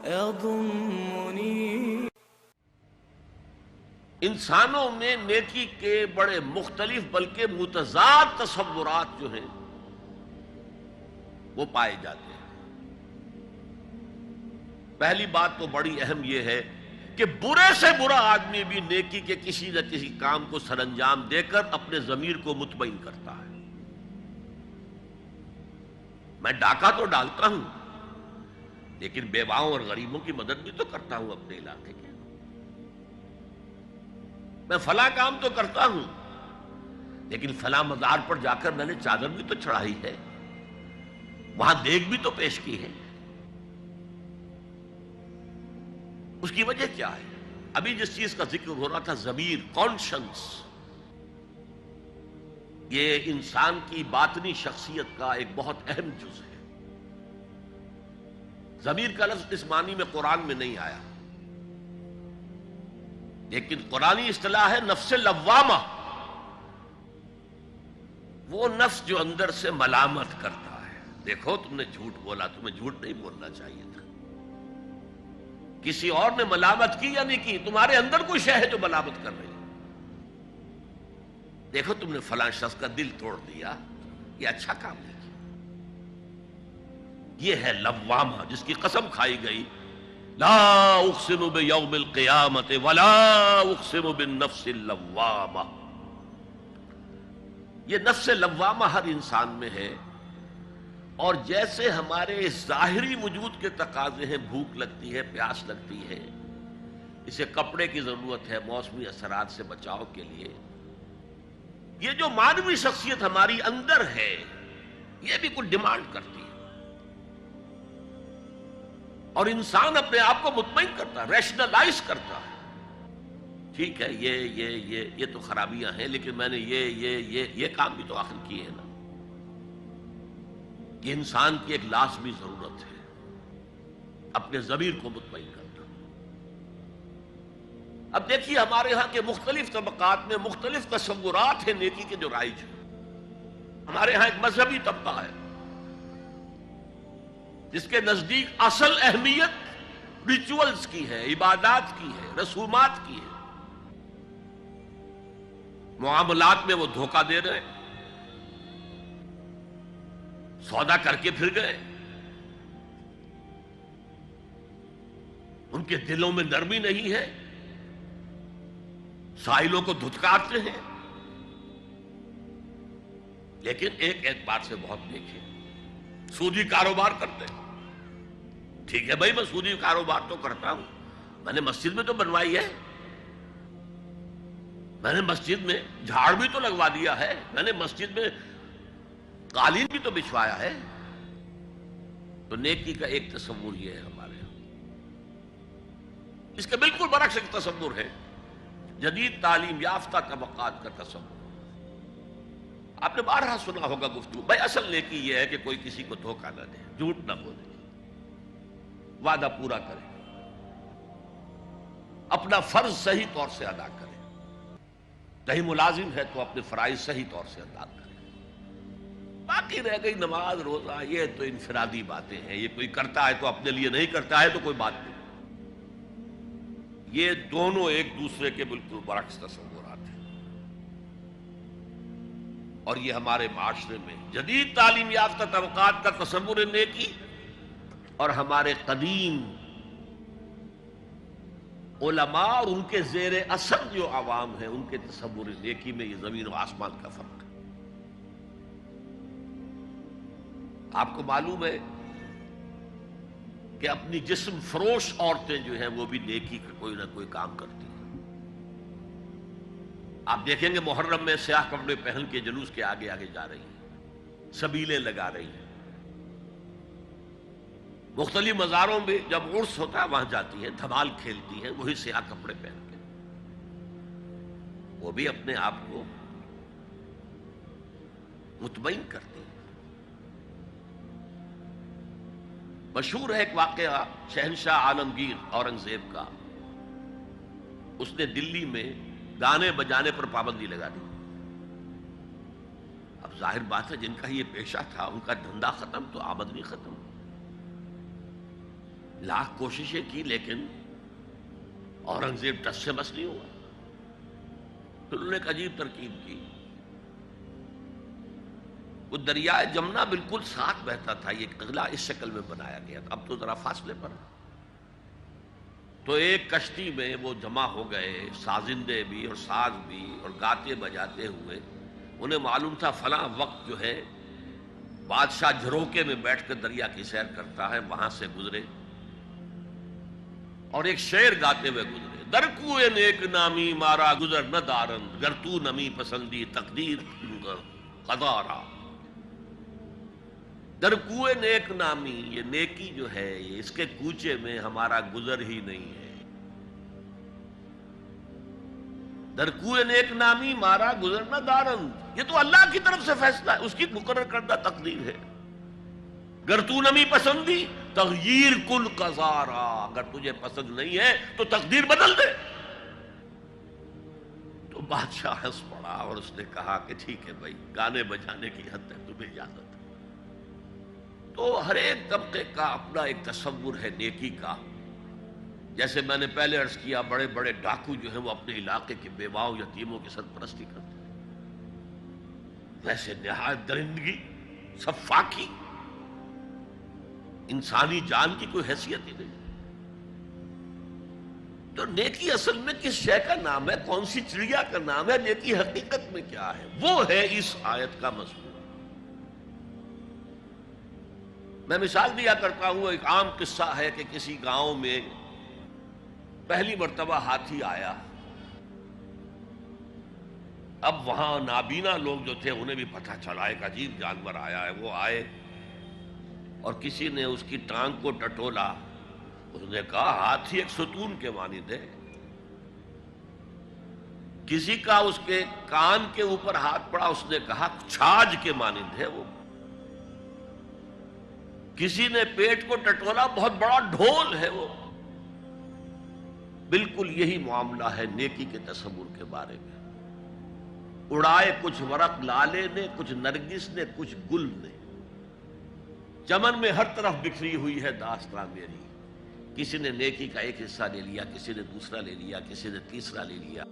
يضمني. انسانوں میں نیکی کے بڑے مختلف بلکہ متضاد تصورات جو ہیں وہ پائے جاتے ہیں. پہلی بات تو بڑی اہم یہ ہے کہ برے سے برا آدمی بھی نیکی کے کسی نہ کسی کام کو سر انجام دے کر اپنے ضمیر کو مطمئن کرتا ہے. میں ڈاکہ تو ڈالتا ہوں لیکن بیواؤں اور غریبوں کی مدد بھی تو کرتا ہوں اپنے علاقے کے. میں فلاں کام تو کرتا ہوں لیکن فلاں مزار پر جا کر میں نے چادر بھی تو چڑھائی ہے، وہاں دیگ بھی تو پیش کی ہے. اس کی وجہ کیا ہے؟ ابھی جس چیز کا ذکر ہو رہا تھا ضمیر، کانشنس، یہ انسان کی باطنی شخصیت کا ایک بہت اہم جز ہے. ضمیر کا لفظ اس معنی میں قرآن میں نہیں آیا، لیکن قرآنی اصطلاح ہے نفس لوامہ، وہ نفس جو اندر سے ملامت کرتا ہے. دیکھو تم نے جھوٹ بولا، تمہیں جھوٹ نہیں بولنا چاہیے تھا. کسی اور نے ملامت کی یا نہیں کی، تمہارے اندر کوئی شے ہے جو ملامت کر رہی ہے. دیکھو تم نے فلاں شخص کا دل توڑ دیا، یہ اچھا کام نہیں کیا. یہ ہے لوامہ جس کی قسم کھائی گئی، لا اقسم بیوم القیامت ولا اقسم بالنفس اللوامہ. یہ نفس لوامہ ہر انسان میں ہے، اور جیسے ہمارے ظاہری وجود کے تقاضے ہیں، بھوک لگتی ہے، پیاس لگتی ہے، اسے کپڑے کی ضرورت ہے موسمی اثرات سے بچاؤ کے لیے، یہ جو مانوی شخصیت ہماری اندر ہے یہ بھی کچھ ڈیمانڈ کرتی ہے. اور انسان اپنے آپ کو مطمئن کرتا ہے، ریشنلائز کرتا ہے. ٹھیک ہے یہ تو خرابیاں ہیں، لیکن میں نے یہ کام بھی تو آخر کیے ہیں نا. یہ انسان کی ایک لازمی ضرورت ہے، اپنے ضمیر کو مطمئن کرنا. اب دیکھیے ہمارے ہاں کے مختلف طبقات میں مختلف تصورات ہیں نیکی کے جو رائج ہیں. ہمارے ہاں ایک مذہبی طبقہ ہے جس کے نزدیک اصل اہمیت ریچولز کی ہے، عبادات کی ہے، رسومات کی ہے. معاملات میں وہ دھوکہ دے رہے، سودا کر کے پھر گئے، ان کے دلوں میں نرمی نہیں ہے، سائلوں کو دھتکارتے ہیں. لیکن ایک اعتبار سے بہت نیک ہے، سودی کاروبار کرتے ہیں. ٹھیک ہے بھائی، میں سودی کاروبار تو کرتا ہوں، میں نے مسجد میں تو بنوائی ہے، میں نے مسجد میں جھاڑ بھی تو لگوا دیا ہے، میں نے مسجد میں قالین بھی تو بچھوایا ہے. تو نیکی کا ایک تصور یہ ہے ہمارے یہاں. اس کے بالکل برعکس ایک تصور ہے جدید تعلیم یافتہ طبقات کا تصور. آپ نے بارہا سنا ہوگا گفتگو، بھائی اصل نیکی یہ ہے کہ کوئی کسی کو دھوکہ نہ دے، جھوٹ نہ بولے، وعدہ پورا کرے، اپنا فرض صحیح طور سے ادا کرے. کہیں ملازم ہے تو اپنے فرائض صحیح طور سے ادا کرے. باقی رہ گئی نماز روزہ، یہ تو انفرادی باتیں ہیں، یہ کوئی کرتا ہے تو اپنے لیے، نہیں کرتا ہے تو کوئی بات نہیں. یہ دونوں ایک دوسرے کے بالکل برعکس تصورات ہیں. اور یہ ہمارے معاشرے میں جدید تعلیم یافتہ طبقات کا تصور نیکی اور ہمارے قدیم علماء اور ان کے زیر اثر جو عوام ہیں ان کے تصور نیکی میں یہ زمین و آسمان کا فرق ہے. آپ کو معلوم ہے کہ اپنی جسم فروش عورتیں جو ہیں وہ بھی نیکی کا کوئی نہ کوئی کام کرتی ہیں. آپ دیکھیں گے محرم میں سیاہ کپڑے پہن کے جلوس کے آگے آگے جا رہی ہیں، سبیلیں لگا رہی ہیں. مختلف مزاروں میں جب عرس ہوتا ہے وہاں جاتی ہیں، دھمال کھیلتی ہیں وہی سیاہ کپڑے پہن کے. وہ بھی اپنے آپ کو مطمئن کرتی ہیں. مشہور ہے ایک واقعہ شہنشاہ عالمگیر اورنگزیب کا. اس نے دلی میں گانے بجانے پر پابندی لگا دی. اب ظاہر بات ہے جن کا یہ پیشہ تھا ان کا دھندا ختم تو آمدنی ختم. لاکھ کوششیں کی لیکن اورنگزیب ٹس سے بس نہیں ہوا. پھر انہوں نے ایک عجیب ترکیب کی. وہ دریائے جمنا بالکل ساتھ بہتا تھا، یہ قلعہ اس شکل میں بنایا گیا تھا، اب تو ذرا فاصلے پر. تو ایک کشتی میں وہ جمع ہو گئے، سازندے بھی اور ساز بھی اور گاتے بجاتے ہوئے. انہیں معلوم تھا فلاں وقت جو ہے بادشاہ جھروکے میں بیٹھ کر دریا کی سیر کرتا ہے، وہاں سے گزرے اور ایک شعر گاتے ہوئے گزرے. در کوئے نیک نامی مارا گزر نہ دارند، گر تو نمی پسندی تقدیر قضا. در کوئے نیک نامی، یہ نیکی جو ہے یہ اس کے کوچے میں ہمارا گزر ہی نہیں ہے. در کوئے نیک نامی مارا گزر نہ دارند، یہ تو اللہ کی طرف سے فیصلہ ہے، اس کی مقرر کردہ تقدیر ہے. گر تو نمی پسندی تغییر کل قضارا، اگر تجھے پسند نہیں ہے تو تقدیر بدل دے. تو بادشاہ ہنس پڑا اور اس نے کہا کہ ٹھیک ہے بھائی، گانے بجانے کی حد تک تمہیں اجازت ہے. تو ہر ایک طبقے کا اپنا ایک تصور ہے نیکی کا. جیسے میں نے پہلے عرض کیا، بڑے بڑے ڈاکو جو ہیں وہ اپنے علاقے کے بیواؤں یتیموں کی سرپرستی کرتے ہیں. ویسے نہایت درندگی، سفاکی، انسانی جان کی کوئی حیثیت ہی نہیں. تو نیکی اصل میں کس شے کا نام ہے، کون سی چڑیا کا نام ہے، نیکی حقیقت میں کیا ہے، وہ ہے اس آیت کا مضمون. میں مثال دیا کرتا ہوں، ایک عام قصہ ہے کہ کسی گاؤں میں پہلی مرتبہ ہاتھی آیا. اب وہاں نابینا لوگ جو تھے انہیں بھی پتہ چلا ایک عجیب جانور آیا ہے. وہ آئے اور کسی نے اس کی ٹانگ کو ٹٹولا. اس نے کہا ہاتھی ایک ستون کے مانند ہے. کسی کا اس کے کان کے اوپر ہاتھ پڑا، اس نے کہا چھاج کے مانند ہے وہ. کسی نے پیٹ کو ٹٹولا، بہت بڑا ڈھول ہے وہ. بالکل یہی معاملہ ہے نیکی کے تصور کے بارے میں. اڑائے کچھ ورق لالے نے، کچھ نرگس نے، کچھ گل نے. چمن میں ہر طرف بکھری ہوئی ہے داستان میری. کسی نے نیکی کا ایک حصہ لے لیا، کسی نے دوسرا لے لیا، کسی نے تیسرا لے لیا.